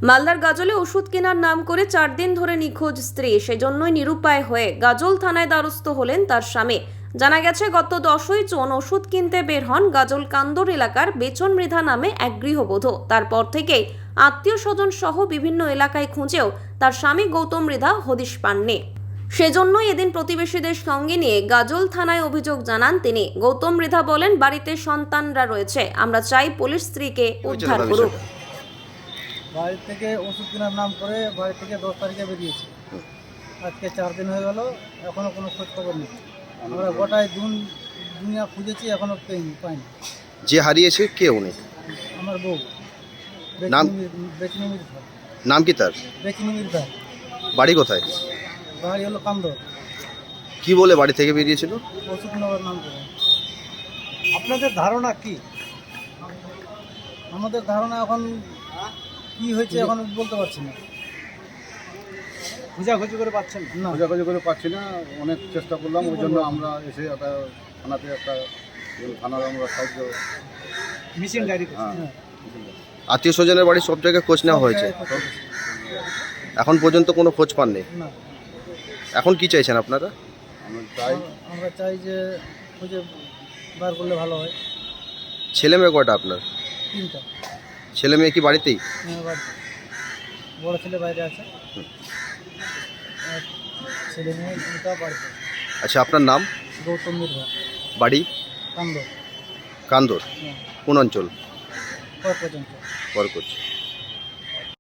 মালদার গাজলে ওষুধ কেনার নাম করে 4 দিন ধরে নিখোঁজ স্ত্রী, সেজন্যই নিরুপায় হয়ে গাজল থানায় দ্বারস্থ হলেন তার স্বামী। জানা গেছে, গত 10ই জুন ওষুধ কিনতে বের হন গাজল কান্দর এলাকার বেচন মৃধা নামে এক গৃহবধূ। তারপর থেকেই আত্মীয় স্বজন সহ বিভিন্ন এলাকায় খুঁজেও তার স্বামী গৌতম মৃধা হদিশ পাননি। সেজন্যই এদিন প্রতিবেশীদের সঙ্গে নিয়ে গাজল থানায় অভিযোগ জানান তিনি। গৌতম মৃধা বলেন, বাড়িতে সন্তানরা রয়েছে, আমরা চাই পুলিশ স্ত্রীকে উদ্ধার করুক। বাড়ি থেকে ওষুধ কেনার নাম করে বাড়ি থেকে 10 তারিখে বেরিয়েছি। আজকে 4 দিন হয়ে গেল, এখনও কোনো খোঁজ খবর নেই। আমরা গোটায় দুনিয়া খুঁজেছি, এখনও পাইনি। যে হারিয়েছে কে উনি? আমার বউ নাম? বেচিনি মির্জা। নাম কি তার? বেচিনি মির্জা। বাড়ি কোথায়? বাড়ি হলো কান্দর। কি বলে বাড়ি থেকে বেরিয়েছিল? ওষুধ নেওয়ার নাম করে। আপনাদের ধারণা কি? আমাদের ধারণা এখন কি হয়েছে এখন বলতে পারছি না। খোঁজাখুঁজি করে পাচ্ছেন না? খোঁজাখুঁজি করে পাচ্ছি না, অনেক চেষ্টা করলাম, ওই জন্য আমরা এসে একটা থানাতে থানার আমরা সাহায্য মিসিং ডায়েরি। হ্যাঁ। আত্মীয় স্বজনের বাড়ি সব জায়গায় খোঁজ নেওয়া হয়েছে, এখন পর্যন্ত কোনো খোঁজ পাননি। না, এখন কি চাইছেন আপনারা? আমরা চাই যে খুঁজে বার করলে ভালো হয়। ছেলে মেয়ে কয়টা আপনার? 3টা। ছেলে মেয়ে কি বাড়িতেই? বাড়িতে বড় ছেলে বাইরে আছে, আর ছেলে মেয়ে 2টা বাড়িতে। আচ্ছা, আপনার নাম? গৌতম মির্জা। বাড়ি? কান্দর। কান্দর। কোন অঞ্চল? পর্যন্ত। বরকচ।